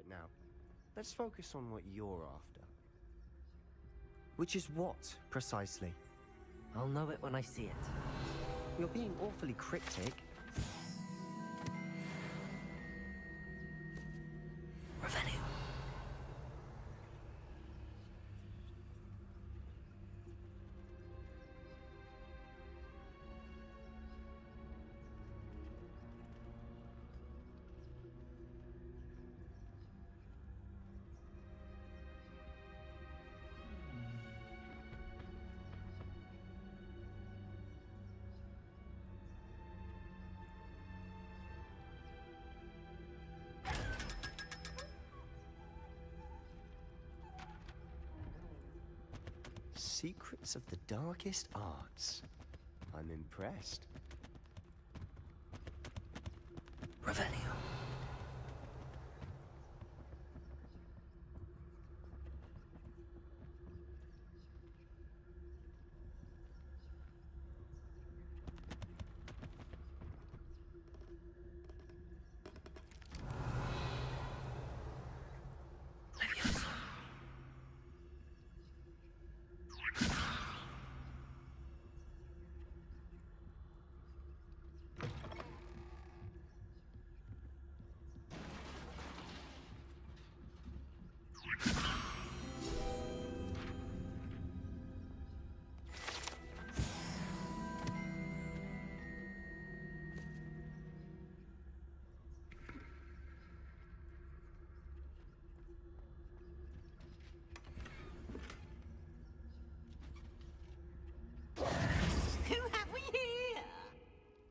right now. Let's focus on what you're after. Which is what, precisely? I'll know it when I see it. You're being awfully cryptic. Revelio. Secrets of the darkest arts. I'm impressed. Revelio. Who have we here?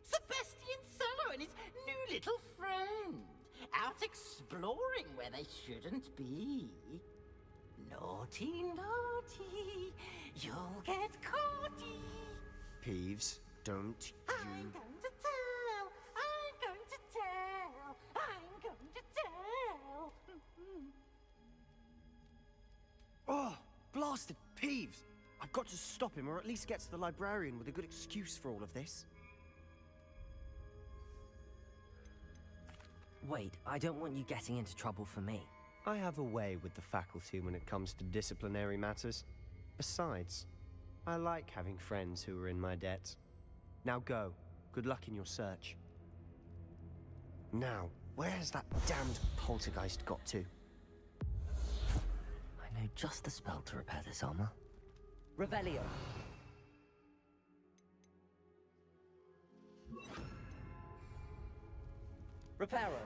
Sebastian Solo and his new little friend. Out exploring where they shouldn't be. Naughty, naughty. You'll get caughty. Peeves, don't I'm you... going to tell. I'm going to tell. I'm going to tell. Oh, blasted Peeves! I've got to stop him, or at least get to the librarian with a good excuse for all of this. Wait, I don't want you getting into trouble for me. I have a way with the faculty when it comes to disciplinary matters. Besides, I like having friends who are in my debt. Now go. Good luck in your search. Now, where has that damned poltergeist got to? I know just the spell to repair this armor. Revelio. Reparo.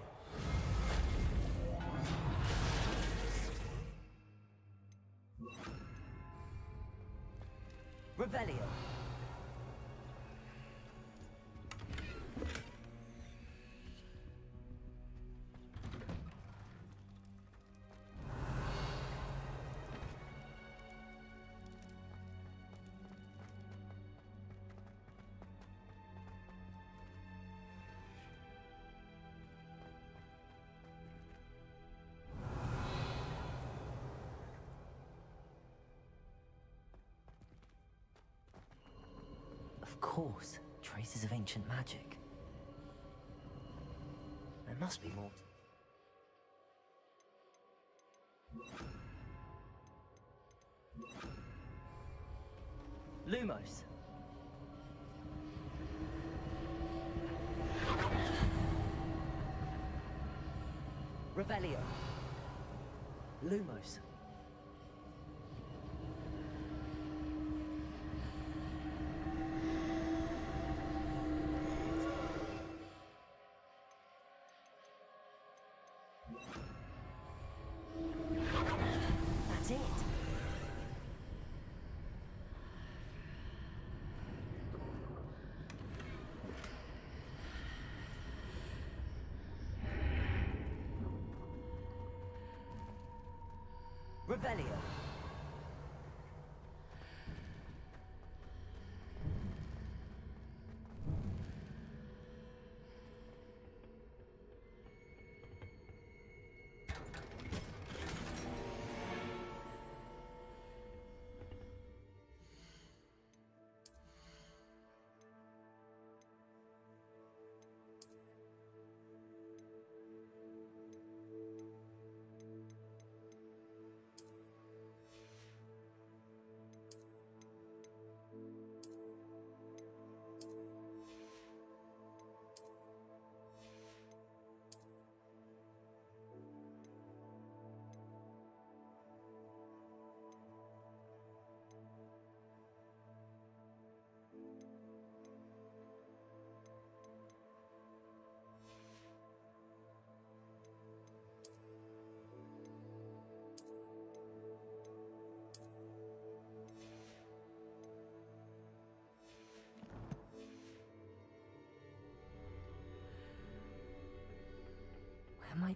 Revelio. Of course, traces of ancient magic. There must be more. Lumos. Revelio. Lumos. That's it. Revelio.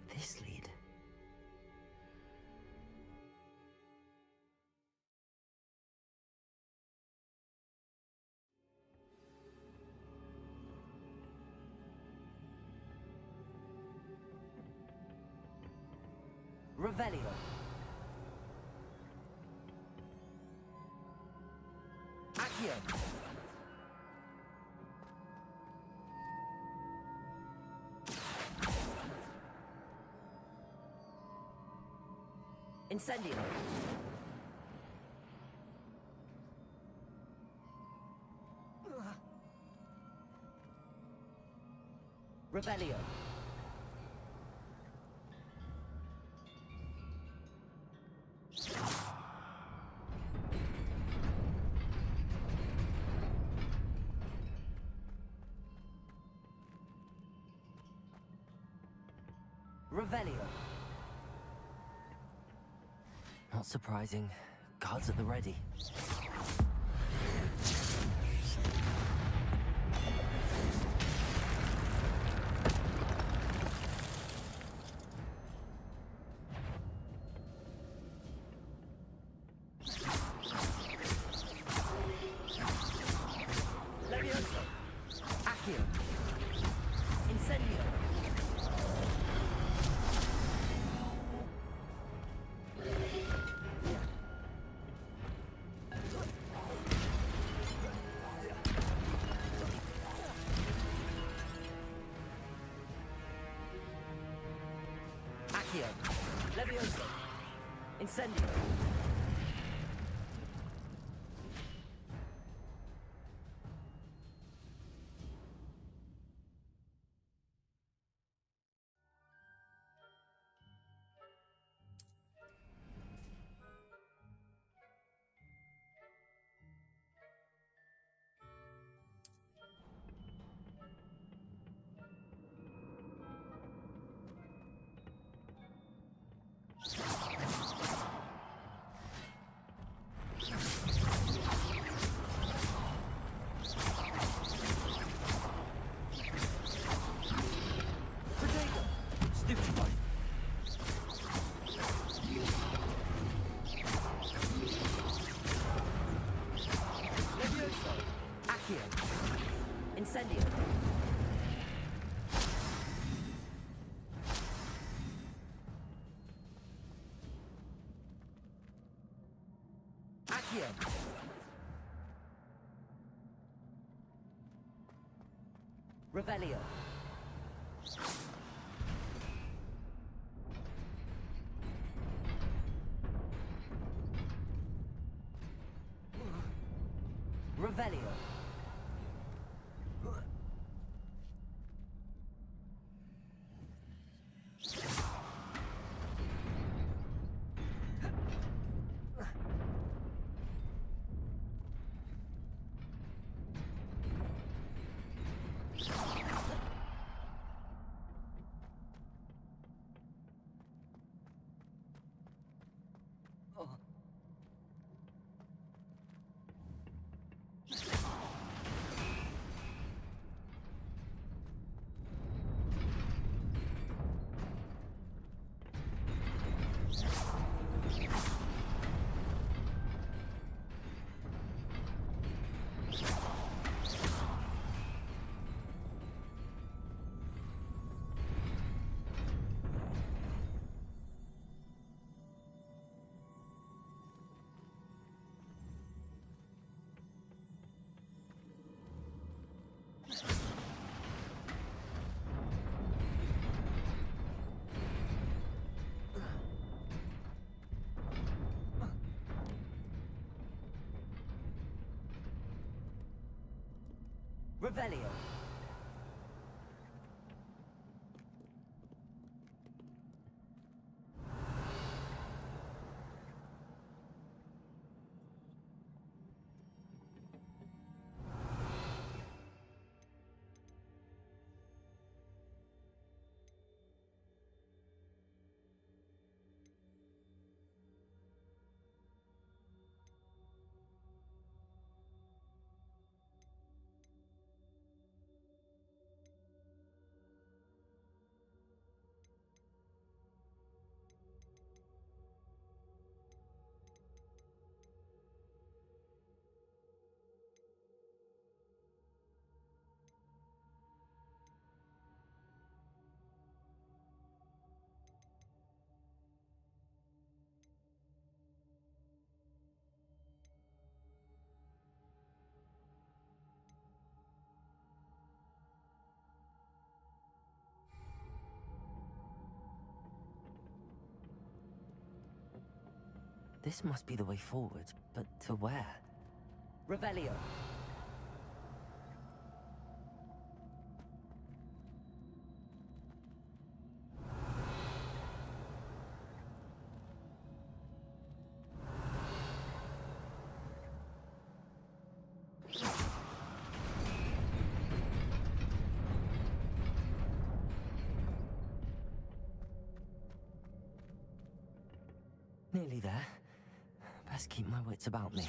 take this lead? Revelio. Accio. Incendio. Revelio. Revelio. Not surprising. Guards at the ready. Levioso. Accio. Incendio. Accio. Levioso. Incendio. Incendio. Accio. Revelio. Revelio. Revelio. This must be the way forward, but to where? Revelio. Nearly there. Best keep my wits about me.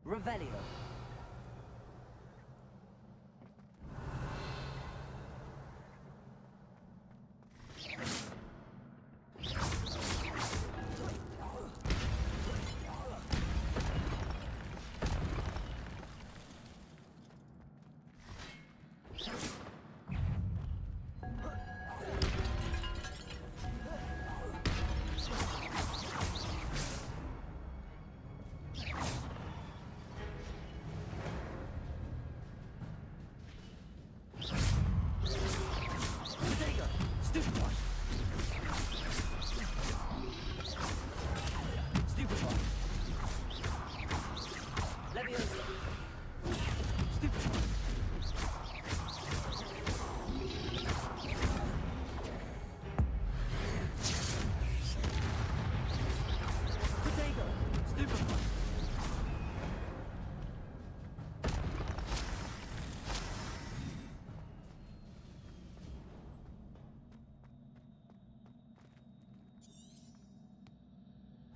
Revelio.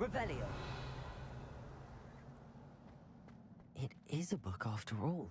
Revelio. It is a book after all.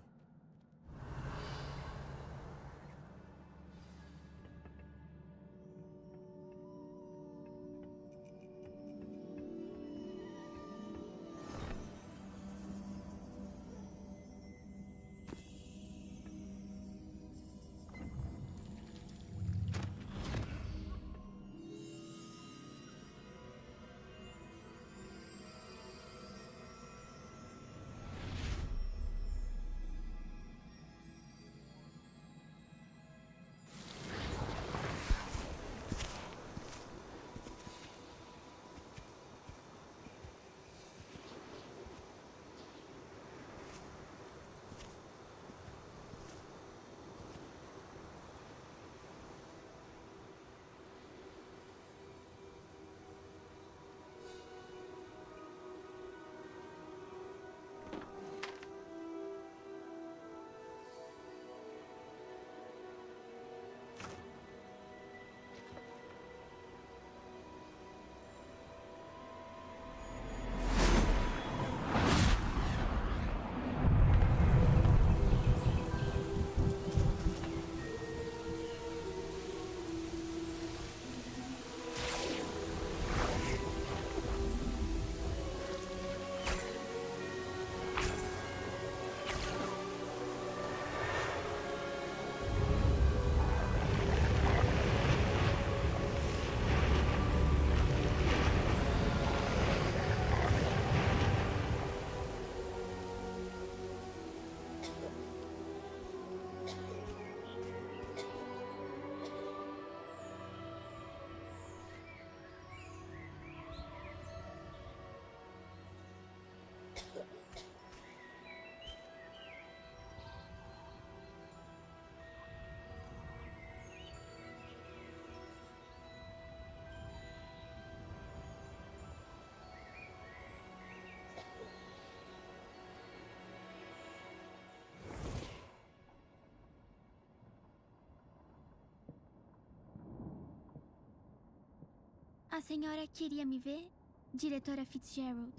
A senhora queria me ver? Diretora Fitzgerald.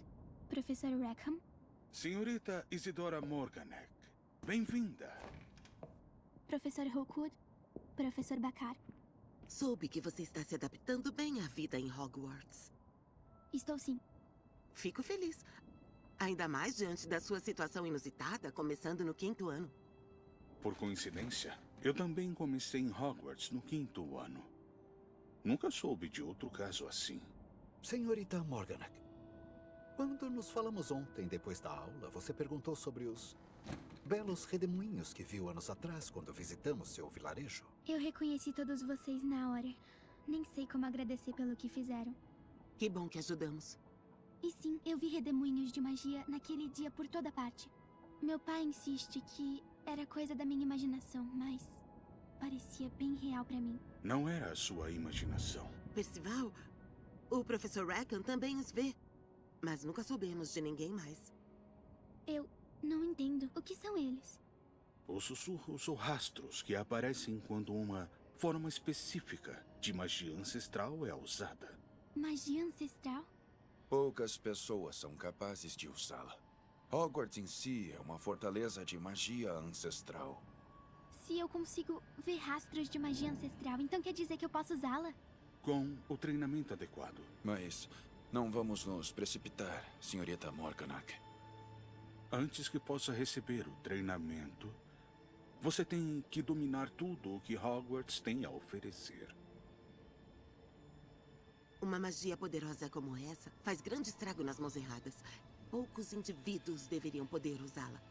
Professor Rackham? Senhorita Isidora Morganek, bem-vinda. Professor Rookwood? Professor Bakar? Soube que você está se adaptando bem à vida em Hogwarts. Estou sim. Fico feliz. Ainda mais diante da sua situação inusitada, começando no 5º ano. Por coincidência, eu também comecei em Hogwarts no 5º ano. Nunca soube de outro caso assim. Senhorita Morganak, quando nos falamos ontem, depois da aula, você perguntou sobre os belos redemoinhos que viu anos atrás quando visitamos seu vilarejo. Eu reconheci todos vocês na hora. Nem sei como agradecer pelo que fizeram. Que bom que ajudamos. E sim, eu vi redemoinhos de magia naquele dia por toda parte. Meu pai insiste que era coisa da minha imaginação, mas parecia bem real pra mim. Não era a sua imaginação. Percival, o professor Rackham também os vê. Mas nunca soubemos de ninguém mais. Eu não entendo. O que são eles? Os sussurros ou rastros que aparecem quando uma forma específica de magia ancestral é usada. Magia ancestral? Poucas pessoas são capazes de usá-la. Hogwarts em si é uma fortaleza de magia ancestral. Se eu consigo ver rastros de magia ancestral, então quer dizer que eu posso usá-la? Com o treinamento adequado. Mas não vamos nos precipitar, senhorita Morganak. Antes que possa receber o treinamento, você tem que dominar tudo o que Hogwarts tem a oferecer. Uma magia poderosa como essa faz grande estrago nas mãos erradas. Poucos indivíduos deveriam poder usá-la.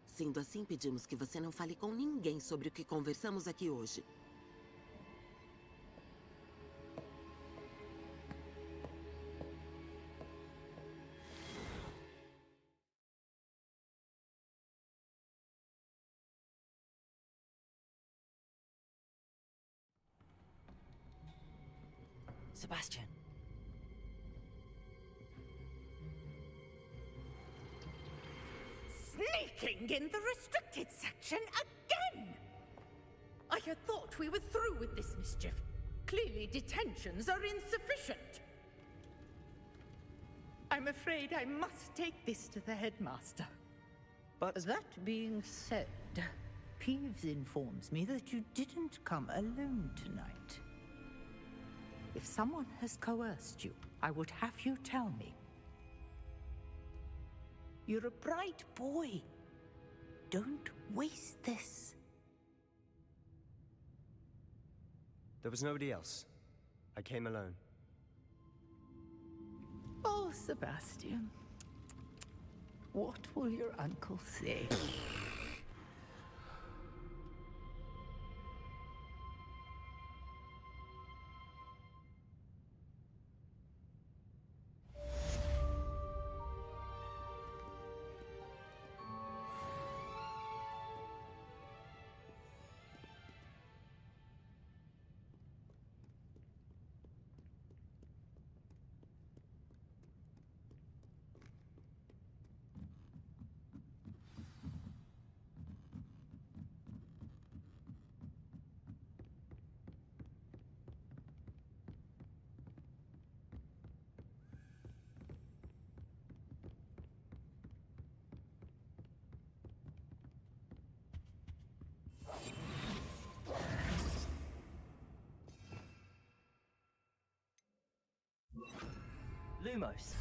Sendo assim, pedimos que você não fale com ninguém sobre o que conversamos aqui hoje. Sebastian. Sneaking in the restricted section again! I had thought we were through with this mischief. Clearly detentions are insufficient. I'm afraid I must take this to the headmaster. But that being said, Peeves informs me that you didn't come alone tonight. If someone has coerced you, I would have you tell me. You're a bright boy. Don't waste this. There was nobody else. I came alone. Oh, Sebastian. What will your uncle say? Lumos.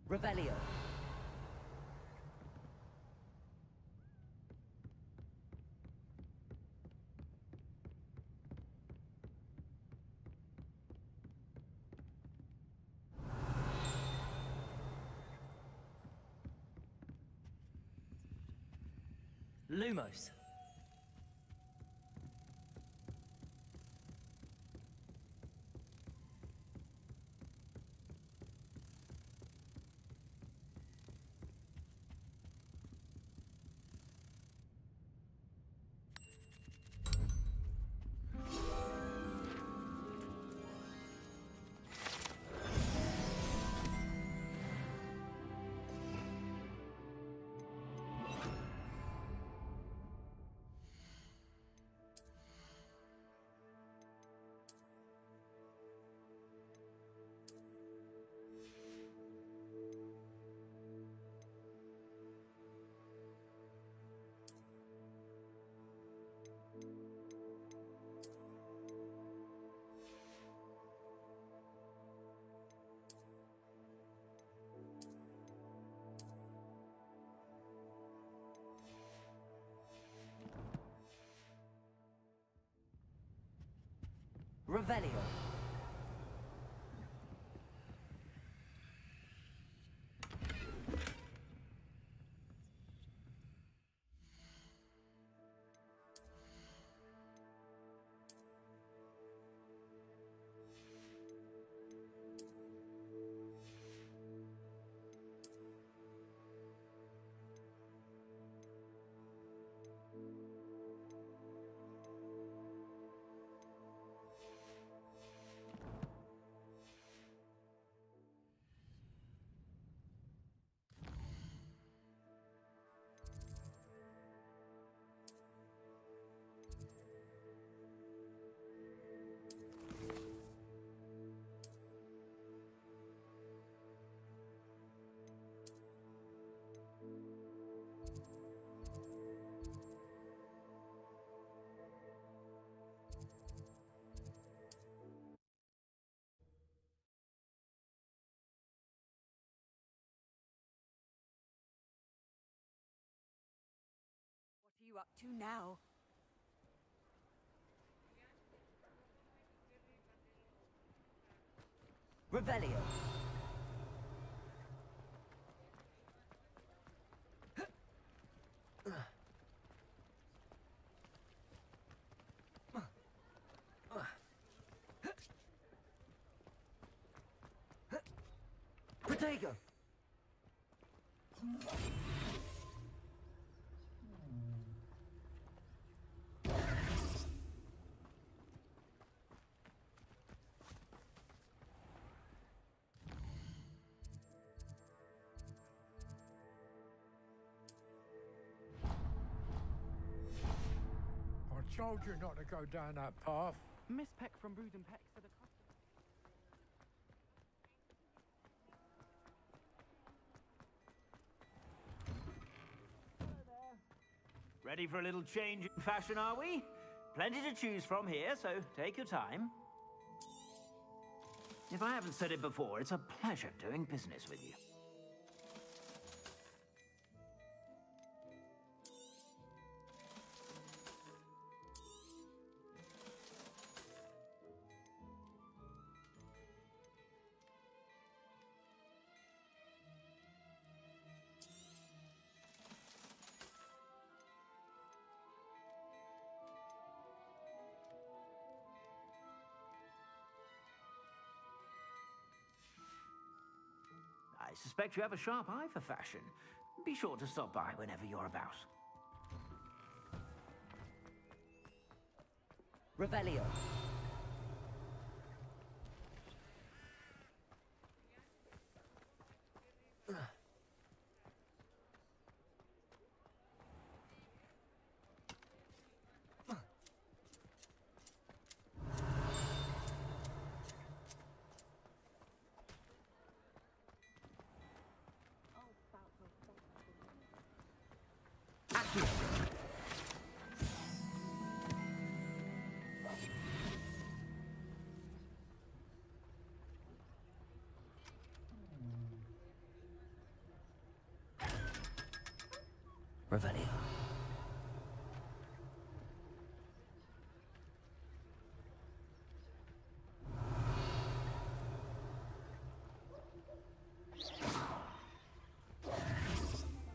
Revelio. Lumos. Revelio. What are you up to now? Revelio. Protego. I told you not to go down that path. Miss Peck from Brood and Peck said a Ready for a little change in fashion, are we? Plenty to choose from here, so take your time. If I haven't said it before, it's a pleasure doing business with you. I suspect you have a sharp eye for fashion. Be sure to stop by whenever you're about. Revelio. Revelio.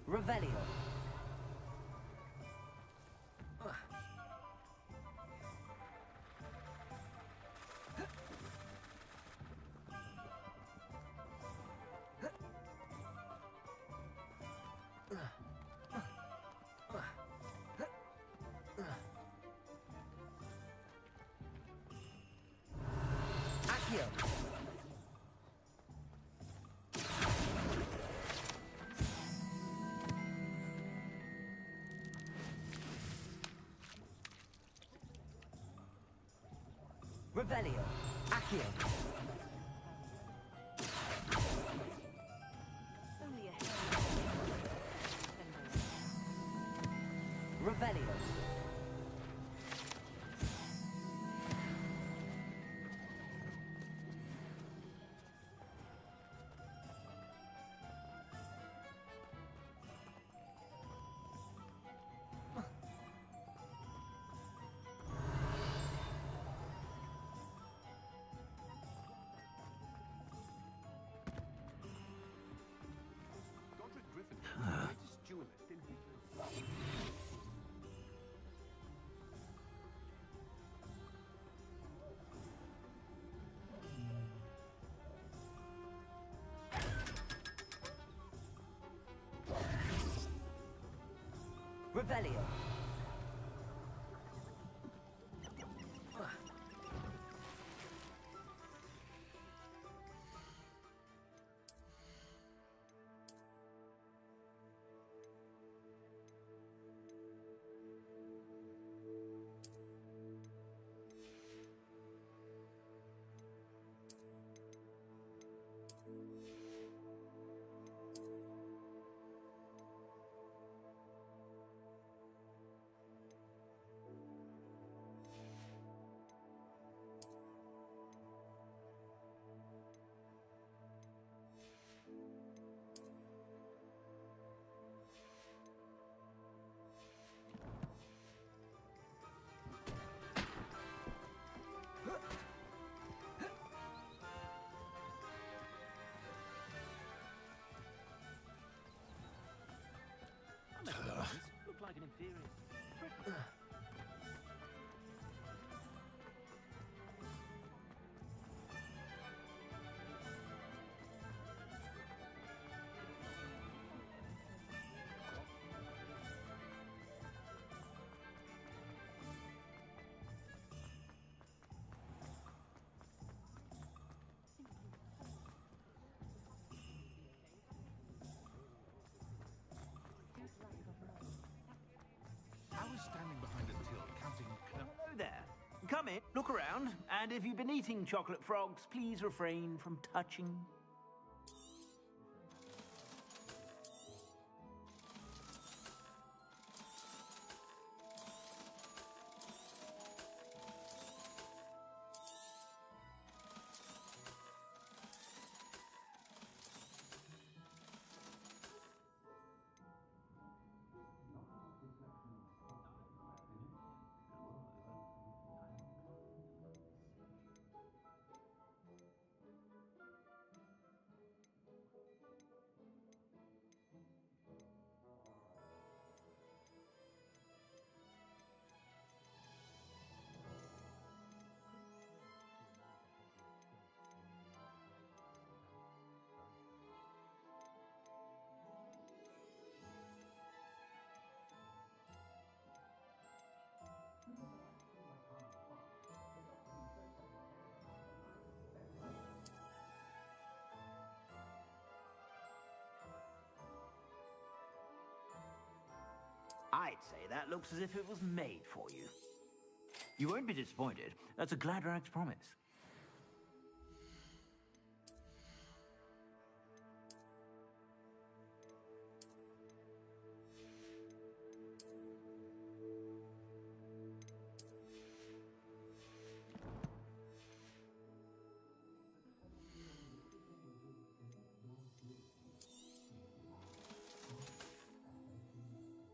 Revelio. Revelio. Accio. Only a Revelio. Revelio. Look like an inferior. I was standing behind a till counting. Hello there. Come in, look around, and if you've been eating chocolate frogs, please refrain from touching. I'd say that looks as if it was made for you. You won't be disappointed. That's a Gladrag's promise.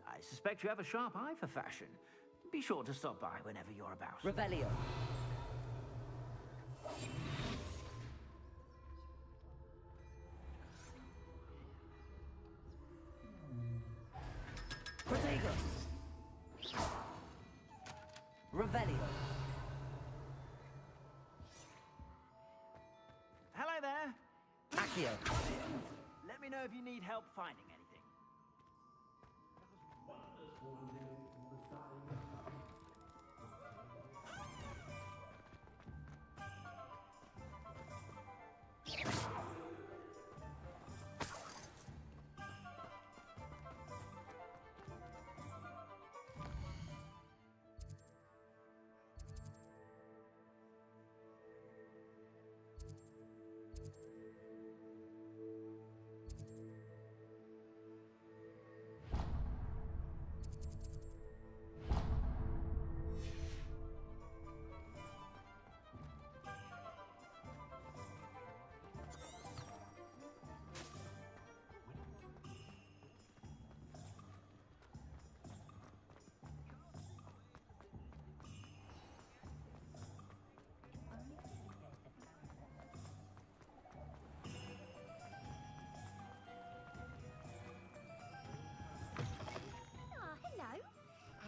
I suspect you have a sharp eye for fashion. Be sure to stop by whenever you're about. Revelio. Protego. Revelio. Hello there. Accio. Let me know if you need help finding anything.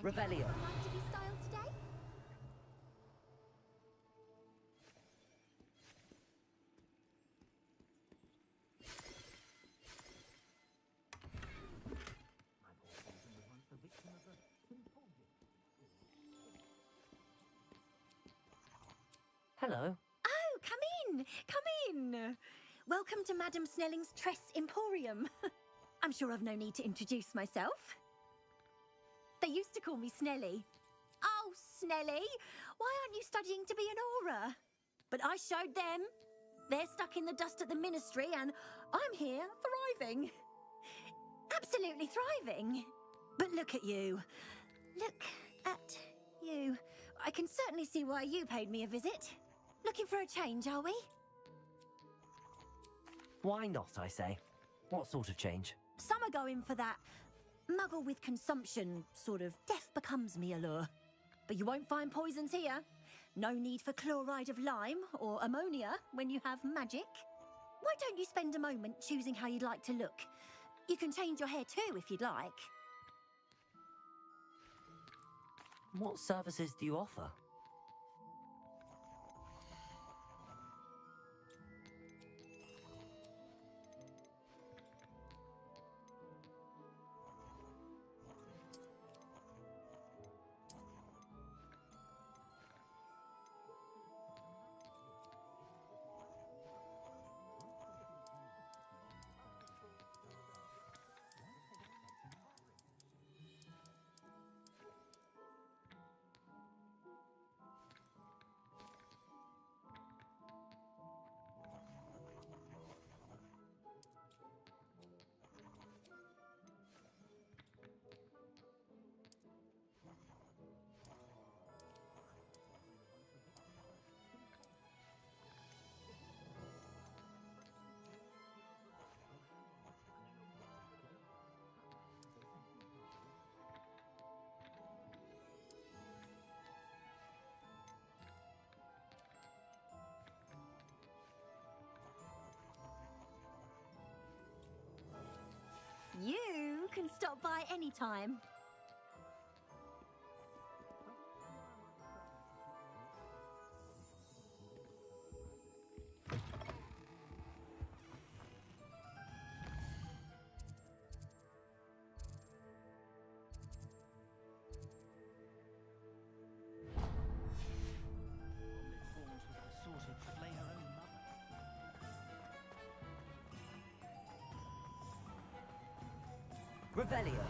Revelio. Like to be styled today? My poor Susan was once the victim of a Hello. Oh, come in! Come in! Welcome to Madame Snelling's Tress Emporium. I'm sure I've no need to introduce myself. They used to call me Snelly. Oh, Snelly, why aren't you studying to be an aura? But I showed them. They're stuck in the dust at the ministry, and I'm here thriving. Absolutely thriving. But look at you. Look at you. I can certainly see why you paid me a visit. Looking for a change, are we? Why not, I say? What sort of change? Some are going for that muggle with consumption, sort of death becomes me allure. But you won't find poisons here. No need for chloride of lime or ammonia when you have magic. Why don't you spend a moment choosing how you'd like to look? You can change your hair too if you'd like. What services do you offer? You can stop by any time. Revelio.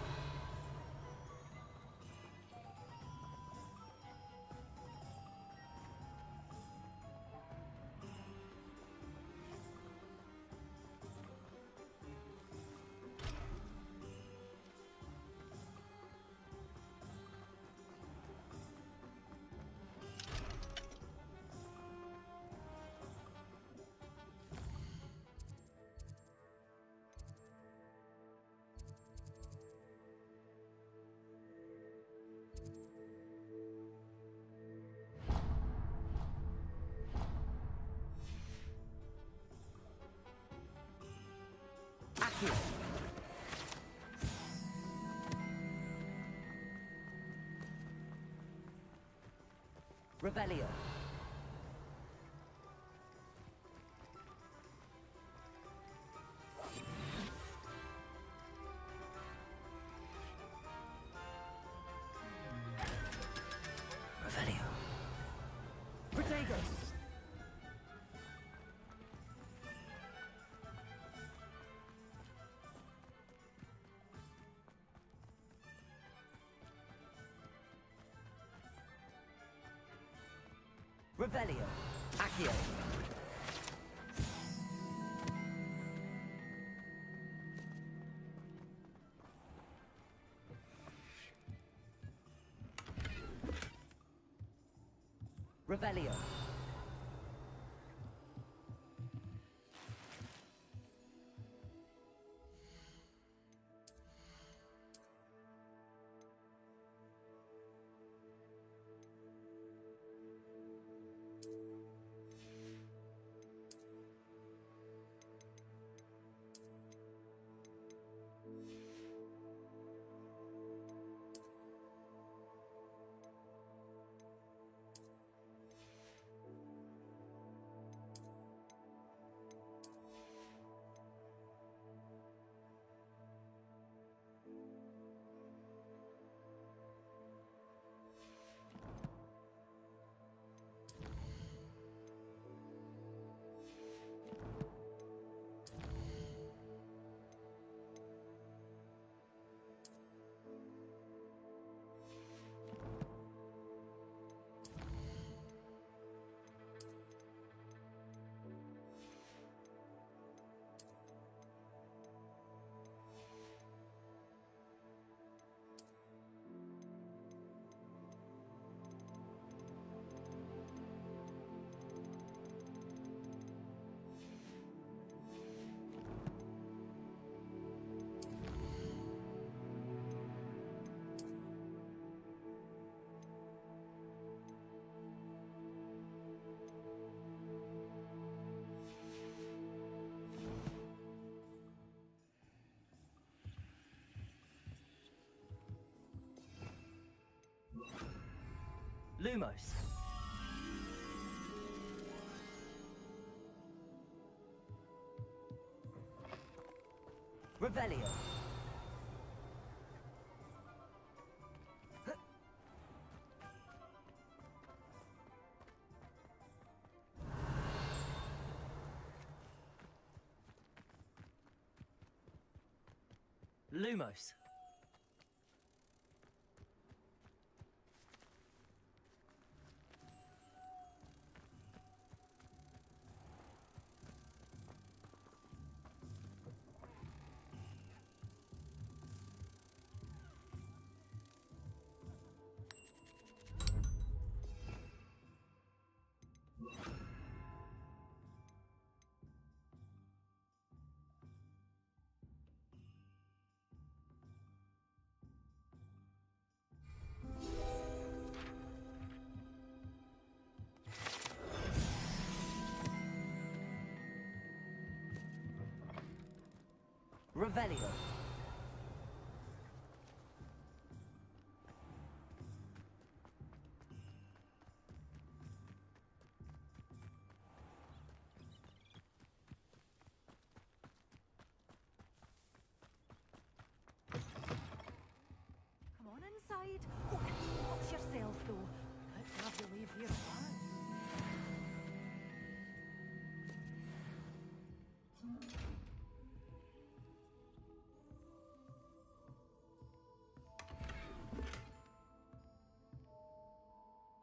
Aquila. Revelio. Revelio. Protegos. Revelio. Accio. Revelio. Lumos. Revelio. Lumos. Revelio. Come on inside. Oh, watch yourself, though. Let's have you leave here alive.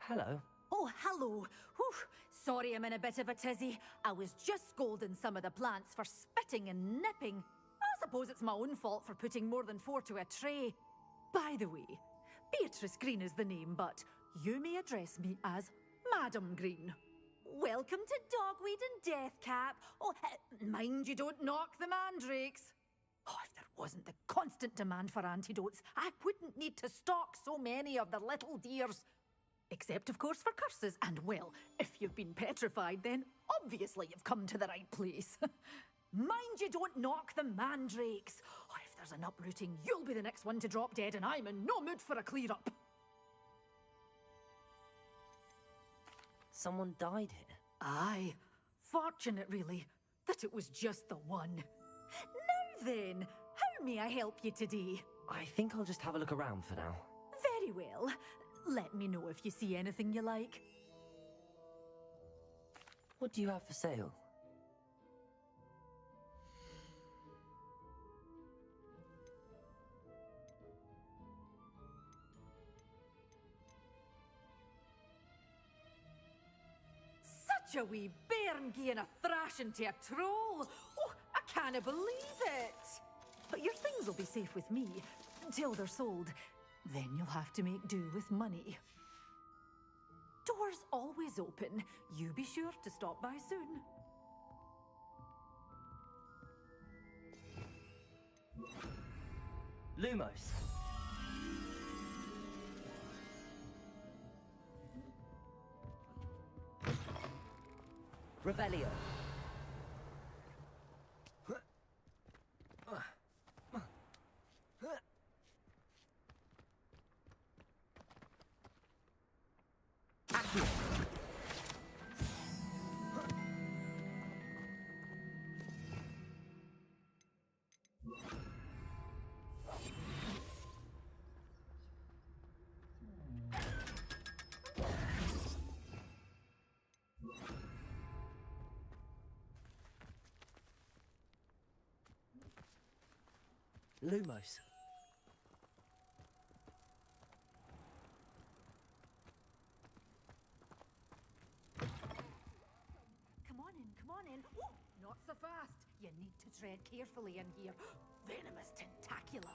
Hello. Oh, hello. Whew. Sorry I'm in a bit of a tizzy. I was just scolding some of the plants for spitting and nipping. I suppose it's my own fault for putting more than 4 to a tray. By the way, Beatrice Green is the name, but you may address me as Madam Green. Welcome to Dogweed and Deathcap. Oh, mind you don't knock the mandrakes. Oh, if there wasn't the constant demand for antidotes, I wouldn't need to stock so many of the little dears. Except, of course, for curses. And, well, if you've been petrified, then obviously you've come to the right place. Mind you don't knock the mandrakes. Oh, if there's an uprooting, you'll be the next one to drop dead, and I'm in no mood for a clear-up. Someone died here. Aye. Fortunate, really, that it was just the one. Now then, how may I help you today? I think I'll just have a look around for now. Very well. Let me know if you see anything you like. What do you have for sale? Such a wee bairn gieing a thrashing to a troll. Oh, I can't believe it. But your things will be safe with me until they're sold. Then you'll have to make do with money. Doors always open. You be sure to stop by soon. Lumos. Revelio. Aquila. Lumos. Come on in. Oh, not so fast. You need to tread carefully in here. Venomous tentacula.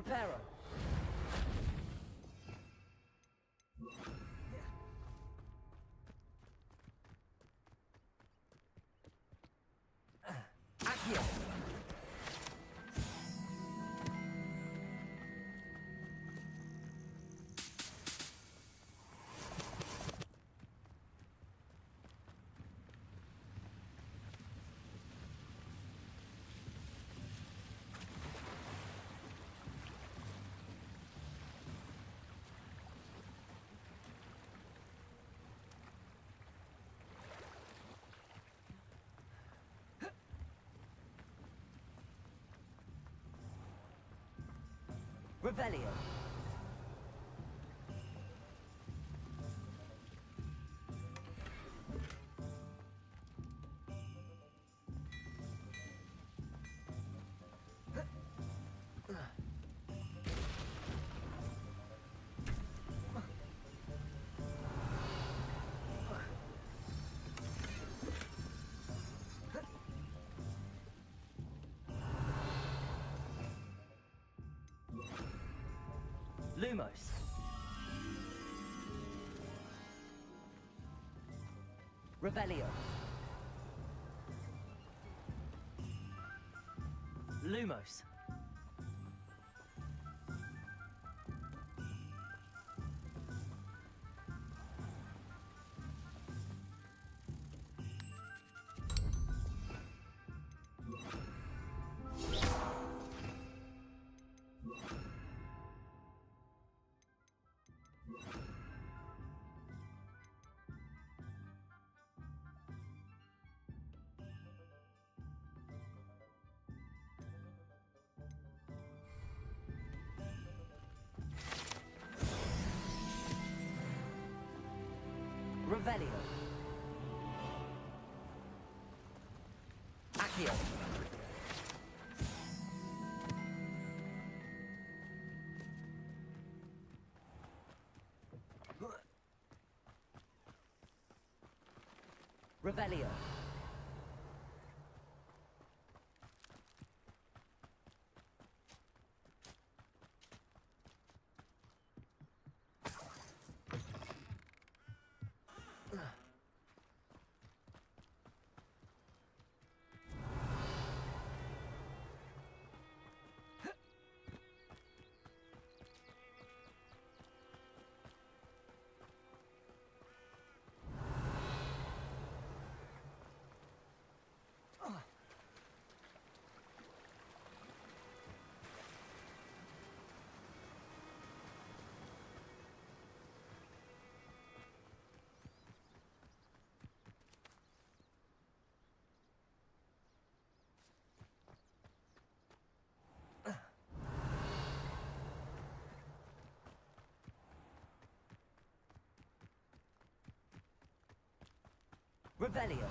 Preparo. Accio. Revelio. Lumos. Revelio. Lumos. Revelio. Accio. Revelio. Revelio.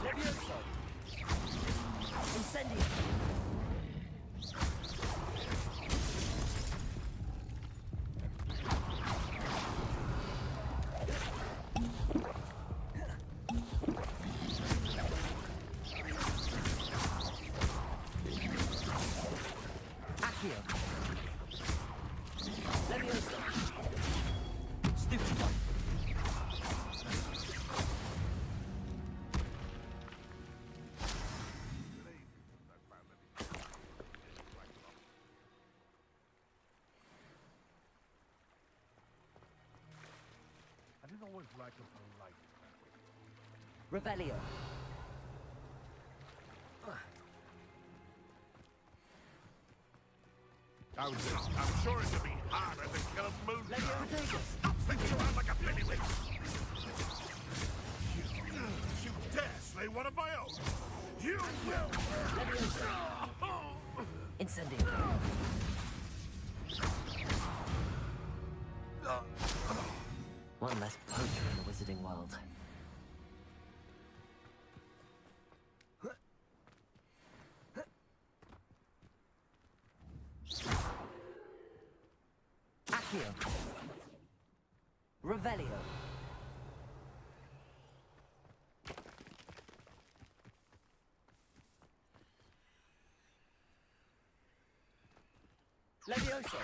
Levioso. Incendio. Accio. Levioso. Stupid. I didn't always like a polite. Revelio. I'm sure it could be harder than killing moonshine. Stop thinking around like a pennyweight! You dare slay one of my own! You will! Incendio. One less poacher in the wizarding world. Accio. Revelio. Levioso.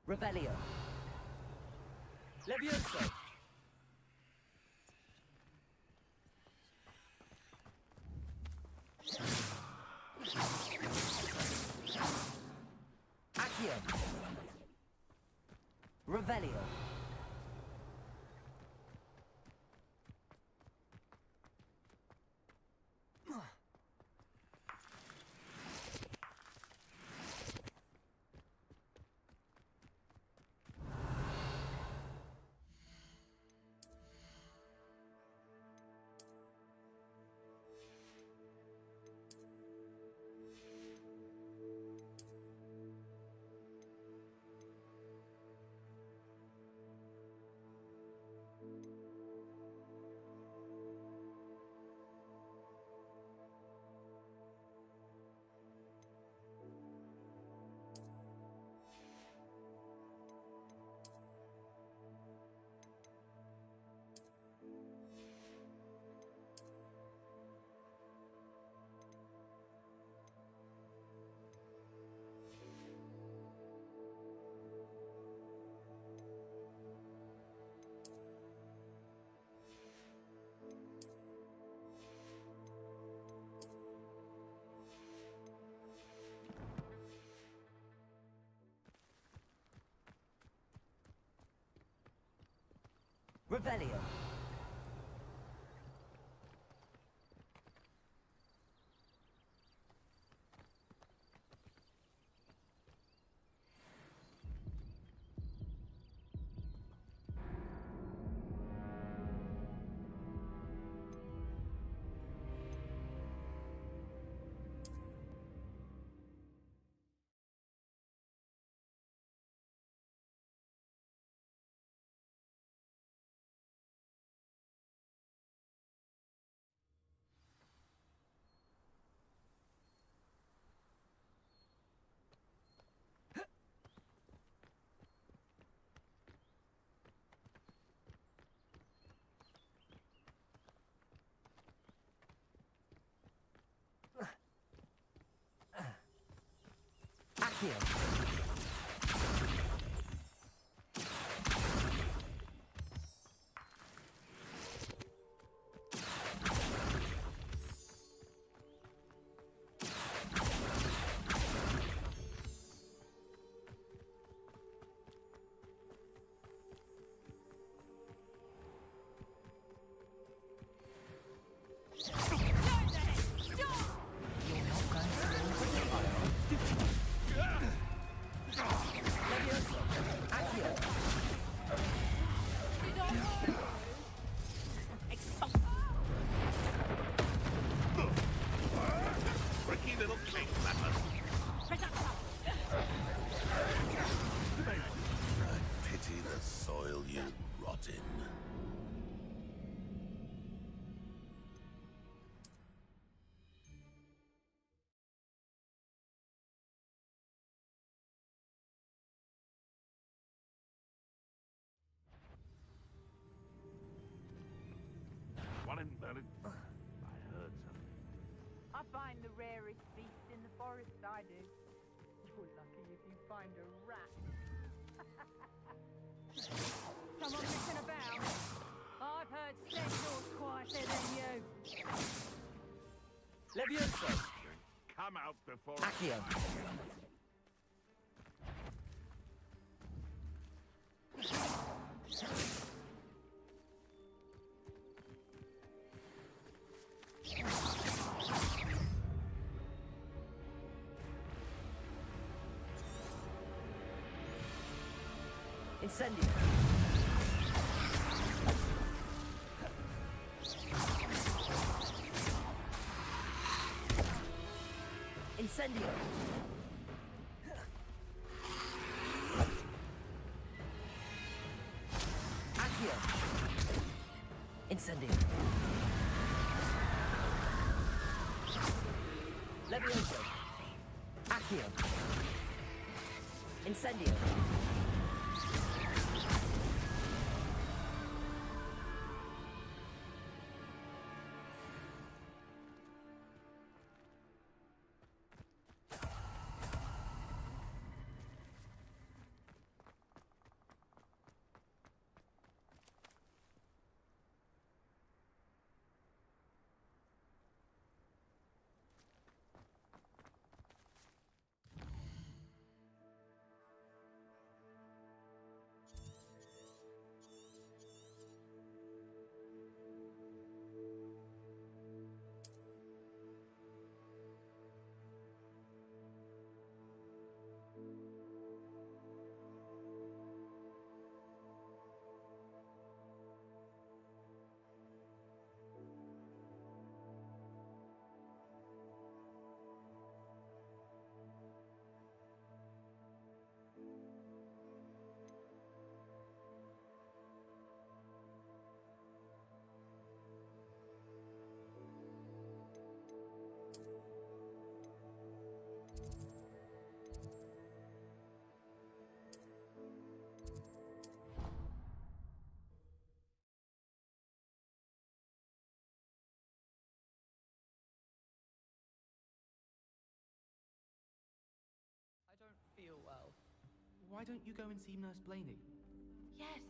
Revelio. Levioso. Accio. Revelio. Revelio. Accio. Tricky little king leopard. I pity the soil you rot in. What in the... I heard something. I find the rarest beast in the forest, I do. You're lucky if you find a rat. Someone messing about? I've heard centaurs quieter than you. Levioso. Come out before... Accio. Incendio. Incendio. Accio. Incendio. Levioso. Accio. Incendio. why don't you go and see Nurse Blaney? Yes,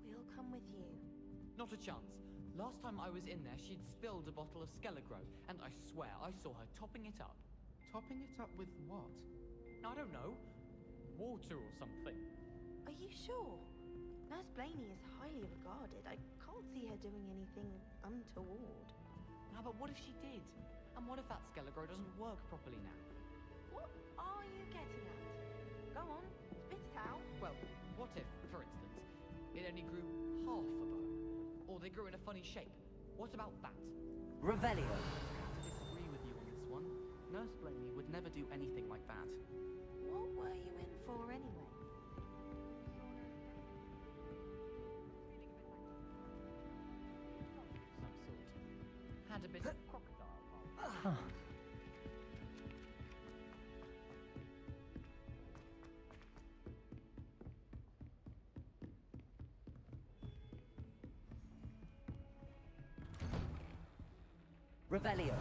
we'll come with you. Not a chance. Last time I was in there, she'd spilled a bottle of Skelegro, and I swear I saw her topping it up. Topping it up with what? I don't know. Water or something. Are you sure? Nurse Blaney is highly regarded. I can't see her doing anything untoward. Ah, but what if she did? And what if that Skelegro doesn't work properly now? What are you getting at? Go on, spit it out. Well, what if, for instance, it only grew half a bow? Or they grew in a funny shape? What about that? Revelio. I disagree with you on this one. Nurse Blaney would never do anything like that. What were you in for anyway? Some sort. Had a bit of crocodile. Revelio.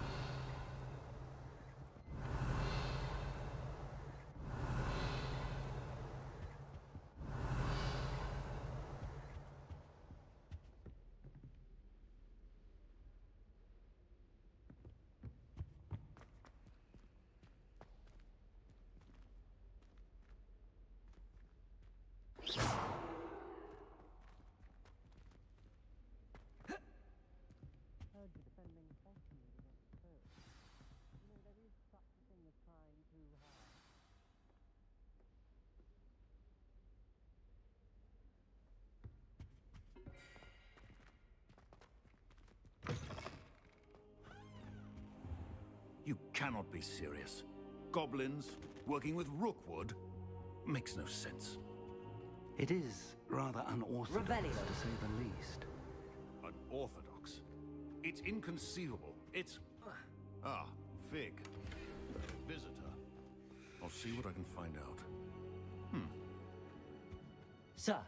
You cannot be serious. Goblins working with Rookwood makes no sense. It is rather unorthodox, to say the least. Unorthodox? It's inconceivable. It's... Ah, Fig. The visitor. I'll see what I can find out. Sir,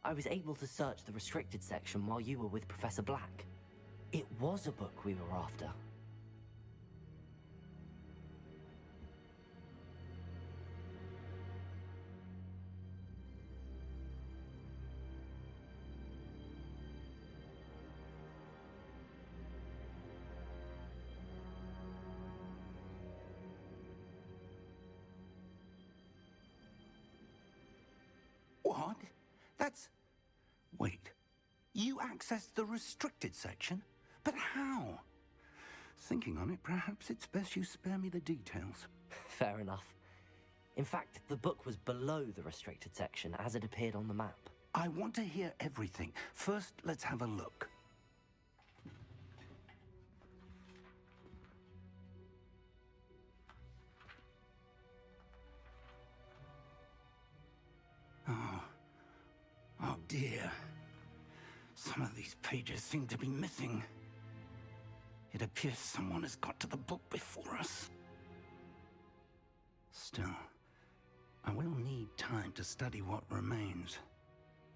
I was able to search the restricted section while you were with Professor Black. It was a book we were after. What? That's... Wait. You accessed the restricted section? But how? Thinking on it, perhaps it's best you spare me the details. Fair enough. In fact, the book was below the restricted section as it appeared on the map. I want to hear everything. First, let's have a look. Oh dear. Some of these pages seem to be missing. It appears someone has got to the book before us. Still, I will need time to study what remains.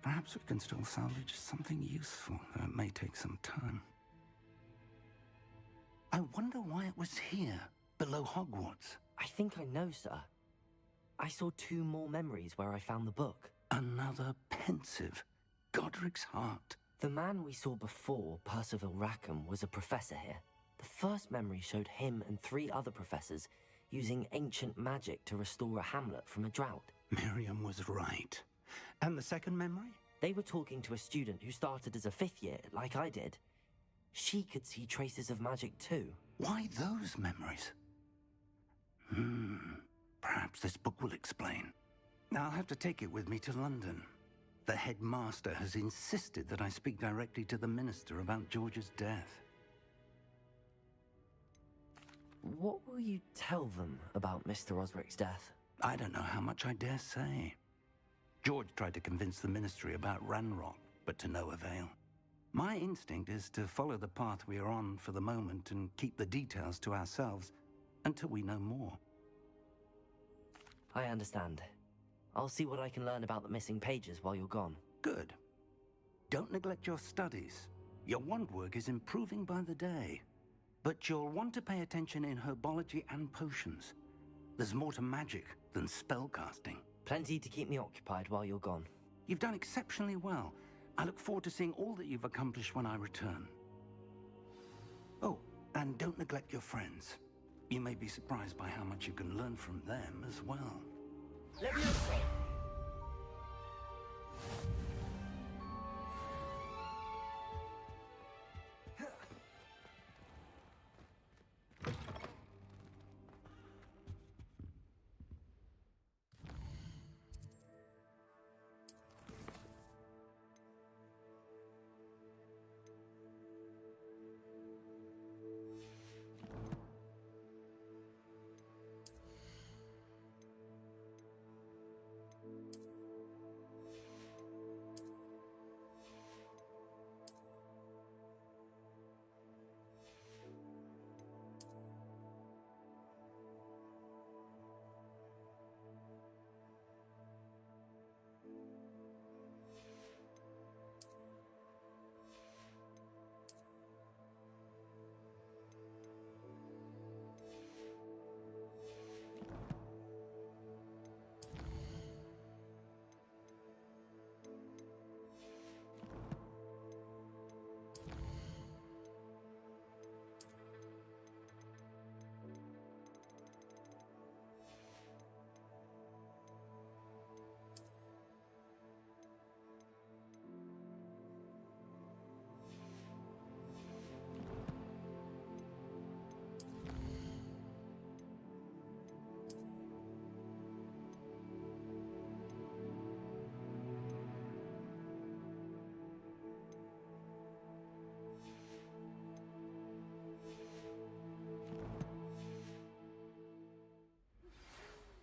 Perhaps we can still salvage something useful, though it may take some time. I wonder why it was here, below Hogwarts. I think I know, sir. I saw 2 more memories where I found the book. Another pensive Godric's heart. The man we saw before, Percival Rackham, was a professor here. The first memory showed him and 3 other professors using ancient magic to restore a hamlet from a drought. Miriam was right. And the second memory? They were talking to a student who started as a 5th year, like I did. She could see traces of magic too. Why those memories? Perhaps this book will explain. I'll have to take it with me to London. The headmaster has insisted that I speak directly to the minister about George's death. What will you tell them about Mr. Osric's death? I don't know how much I dare say. George tried to convince the ministry about Ranrock, but to no avail. My instinct is to follow the path we are on for the moment and keep the details to ourselves until we know more. I understand. I'll see what I can learn about the missing pages while you're gone. Good. Don't neglect your studies. Your wand work is improving by the day. But you'll want to pay attention in herbology and potions. There's more to magic than spellcasting. Plenty to keep me occupied while you're gone. You've done exceptionally well. I look forward to seeing all that you've accomplished when I return. Oh, and don't neglect your friends. You may be surprised by how much you can learn from them as well. Leviosa!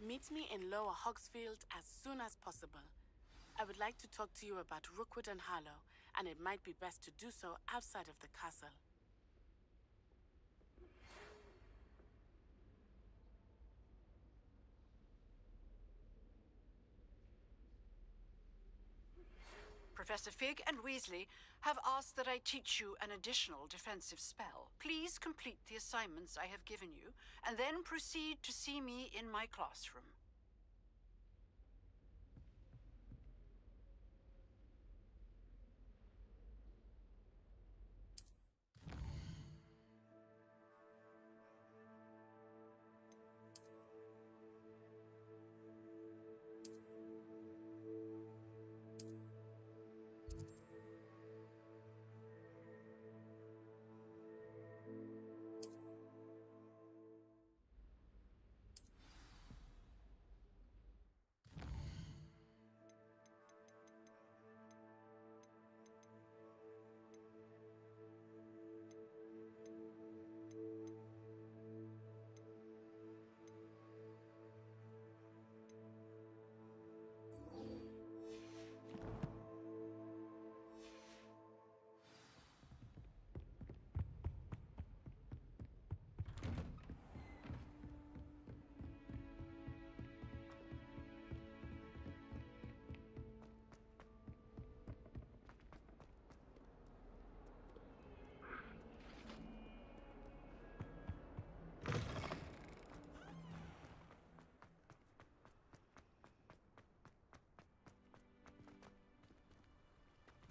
Meet me in Lower Hogsfield as soon as possible. I would like to talk to you about Rookwood and Harlow, and it might be best to do so outside of the castle. Professor Fig and Weasley have asked that I teach you an additional defensive spell. Please complete the assignments I have given you, and then proceed to see me in my classroom.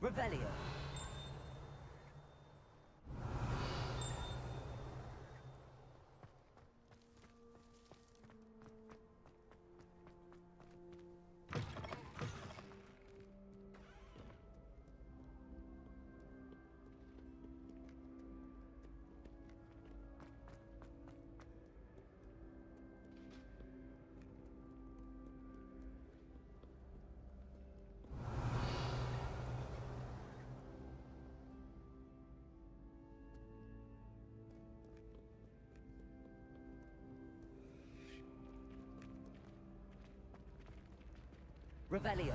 Revelio. Revelio.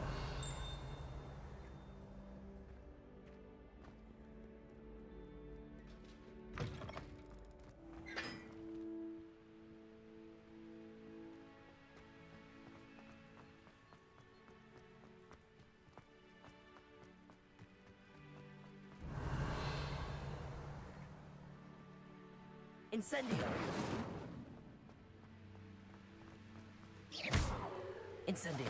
Incendio. Incendio.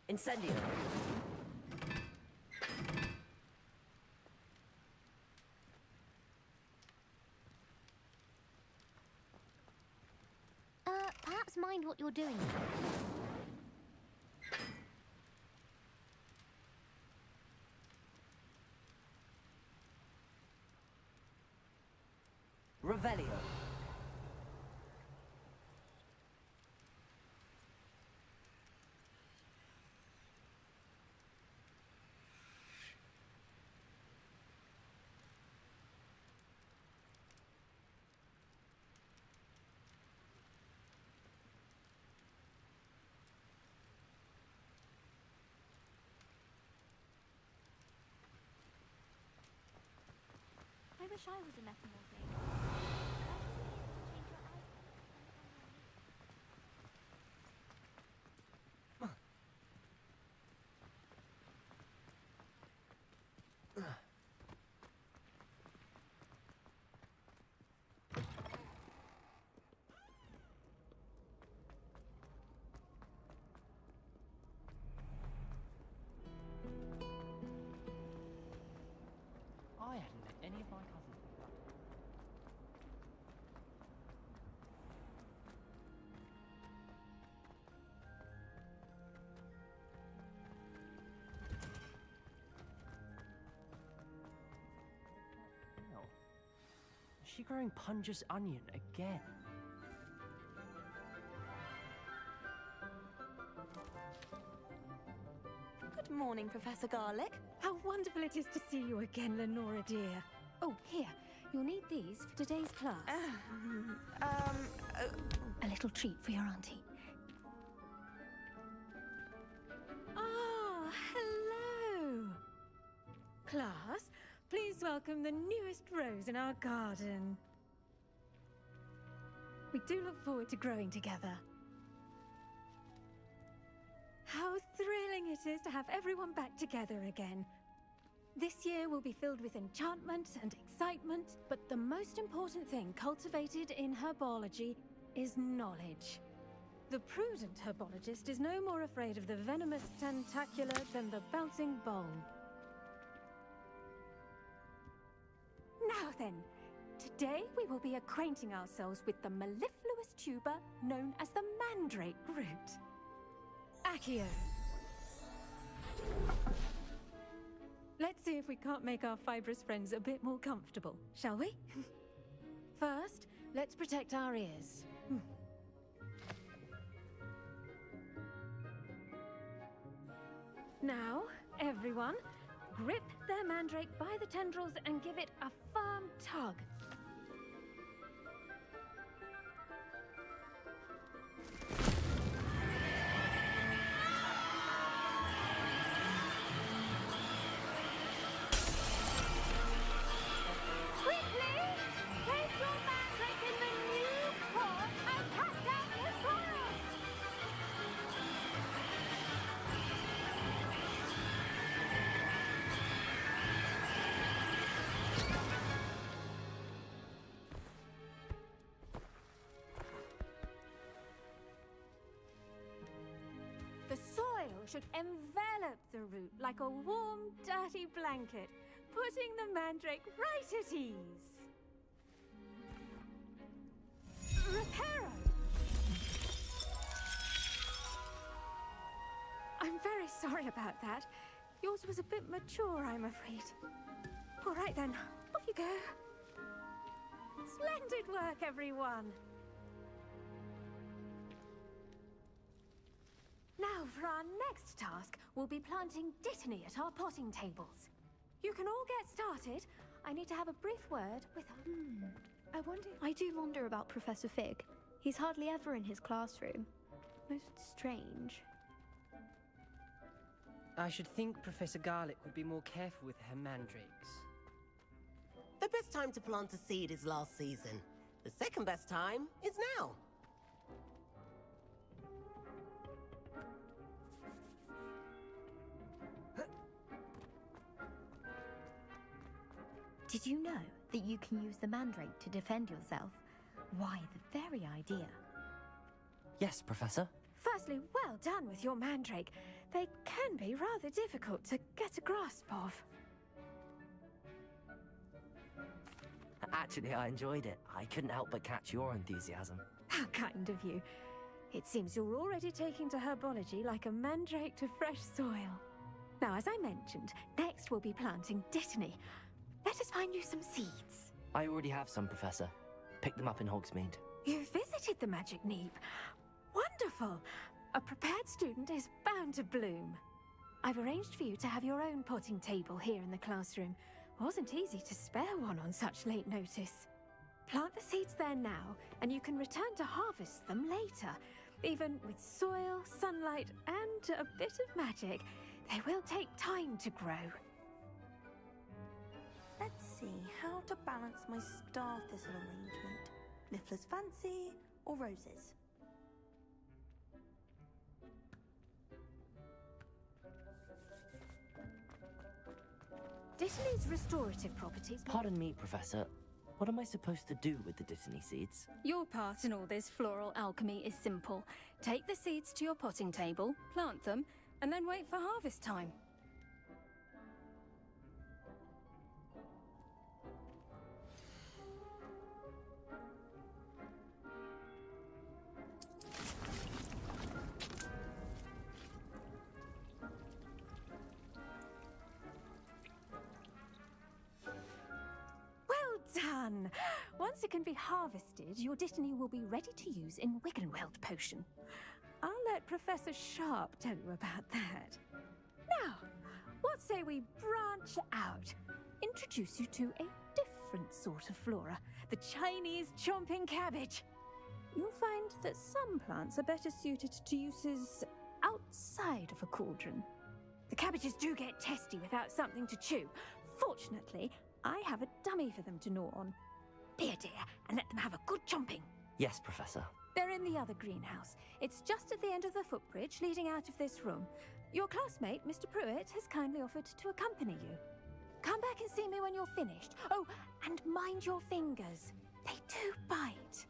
Incendio. Perhaps mind what you're doing. Revelio. I wish I was a metamorphic. I hadn't met any of my cousins before. Well, is she growing Punja's onion again? Good morning, Professor Garlic. How wonderful it is to see you again, Lenora dear. Oh, here. You'll need these for today's class. A little treat for your auntie. Ah, hello. Class, please welcome the newest rose in our garden. We do look forward to growing together. How thrilling it is to have everyone back together again. This year will be filled with enchantment and excitement, but the most important thing cultivated in herbology is knowledge. The prudent herbologist is no more afraid of the venomous tentacula than the bouncing bulb. Now then, today we will be acquainting ourselves with the mellifluous tuber known as the mandrake root. Accio. Let's see if we can't make our fibrous friends a bit more comfortable, shall we? First, let's protect our ears. Now, everyone, grip their mandrake by the tendrils and give it a firm tug. The soil should envelop the root like a warm, dirty blanket, putting the mandrake right at ease. Reparo! I'm very sorry about that. Yours was a bit mature, I'm afraid. All right then, off you go. Splendid work, everyone. Now, for our next task, we'll be planting Dittany at our potting tables. You can all get started. I need to have a brief word with her. I do wonder about Professor Fig. He's hardly ever in his classroom. Most strange. I should think Professor Garlic would be more careful with her mandrakes. The best time to plant a seed is last season. The second best time is now. Did you know that you can use the mandrake to defend yourself? Why, the very idea. Yes, Professor. Firstly, well done with your mandrake. They can be rather difficult to get a grasp of. Actually, I enjoyed it. I couldn't help but catch your enthusiasm. How kind of you. It seems you're already taking to herbology like a mandrake to fresh soil. Now, as I mentioned, next we'll be planting Dittany. Let us find you some seeds. I already have some, Professor. Picked them up in Hogsmeade. You visited the Magic Neep. Wonderful! A prepared student is bound to bloom. I've arranged for you to have your own potting table here in the classroom. Wasn't easy to spare one on such late notice. Plant the seeds there now, and you can return to harvest them later. Even with soil, sunlight, and a bit of magic, they will take time to grow. Let's see, how to balance my star thistle arrangement. Niffler's fancy or roses? Dittany's restorative properties... Pardon me, Professor. What am I supposed to do with the Dittany seeds? Your part in all this floral alchemy is simple. Take the seeds to your potting table, plant them, and then wait for harvest time. Done! Once it can be harvested, your Dittany will be ready to use in Wiggenweld potion. I'll let Professor Sharp tell you about that. Now, what say we branch out? Introduce you to a different sort of flora, the Chinese chomping cabbage. You'll find that some plants are better suited to uses outside of a cauldron. The cabbages do get testy without something to chew. Fortunately, I have a dummy for them to gnaw on. Be a dear and let them have a good chomping. Yes, Professor. They're in the other greenhouse. It's just at the end of the footbridge leading out of this room. Your classmate, Mr. Pruitt, has kindly offered to accompany you. Come back and see me when you're finished. Oh, and mind your fingers. They do bite.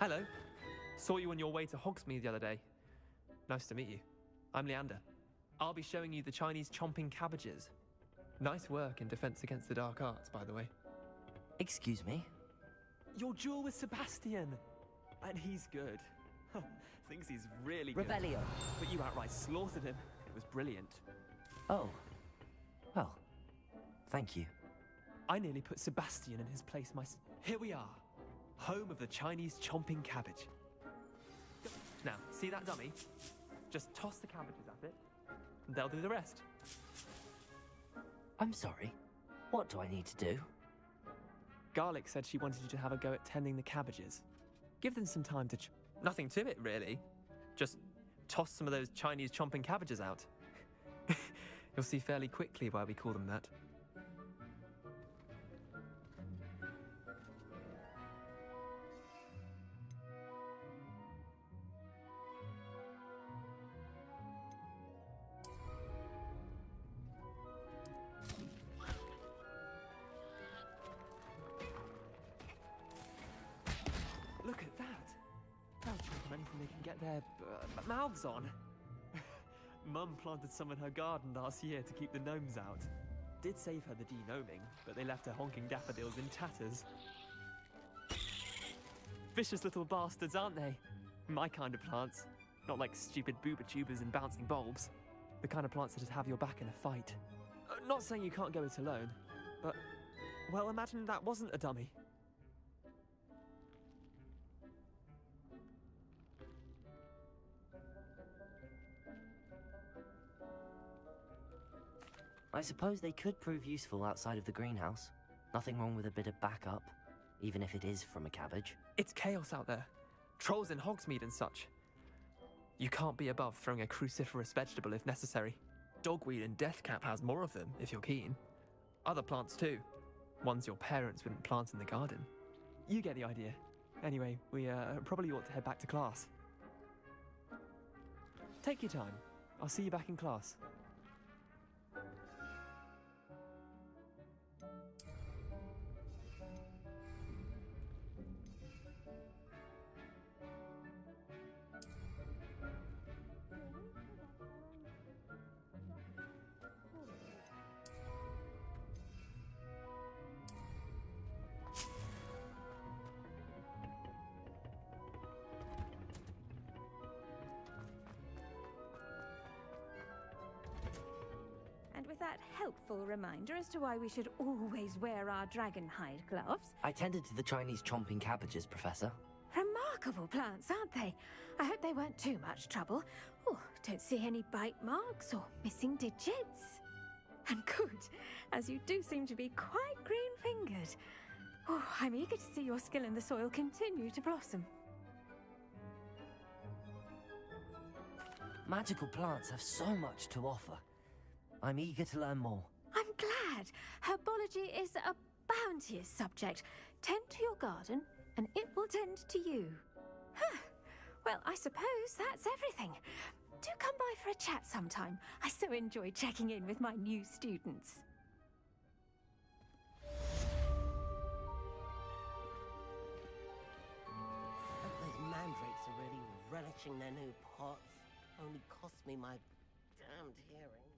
Hello. Saw you on your way to Hogsmeade the other day. Nice to meet you. I'm Leander. I'll be showing you the Chinese chomping cabbages. Nice work in defense against the dark arts, by the way. Excuse me? Your duel with Sebastian. And he's good. Thinks he's really good. Revelio. But you outright slaughtered him. It was brilliant. Oh. Well, thank you. I nearly put Sebastian in his place Here we are. Home of the Chinese chomping cabbage. Now, see that dummy? Just toss the cabbages at it, and they'll do the rest. I'm sorry. What do I need to do? Garlic said she wanted you to have a go at tending the cabbages. Give them some time to nothing to it, really. Just toss some of those Chinese chomping cabbages out. You'll see fairly quickly why we call them that. Look at that! They'll chomp on anything they can get their mouths on. Mum planted some in her garden last year to keep the gnomes out. Did save her the de-gnoming, but they left her honking daffodils in tatters. Vicious little bastards, aren't they? My kind of plants. Not like stupid booba tubers and bouncing bulbs. The kind of plants that just have your back in a fight. Not saying you can't go it alone, but, well, imagine that wasn't a dummy. I suppose they could prove useful outside of the greenhouse. Nothing wrong with a bit of backup, even if it is from a cabbage. It's chaos out there. Trolls in Hogsmeade and such. You can't be above throwing a cruciferous vegetable if necessary. Dogweed and deathcap has more of them, if you're keen. Other plants too. Ones your parents wouldn't plant in the garden. You get the idea. Anyway, we probably ought to head back to class. Take your time. I'll see you back in class. And with that helpful reminder as to why we should always wear our dragon hide gloves. I tended to the Chinese chomping cabbages, Professor. Remarkable plants, aren't they? I hope they weren't too much trouble. Oh, don't see any bite marks or missing digits. And good, as you do seem to be quite green-fingered. Oh, I'm eager to see your skill in the soil continue to blossom. Magical plants have so much to offer. I'm eager to learn more. I'm glad. Herbology is a bounteous subject. Tend to your garden, and it will tend to you. Huh. Well, I suppose that's everything. Do come by for a chat sometime. I so enjoy checking in with my new students. Those mandrakes are really relishing their new pots. Only cost me my damned hearing.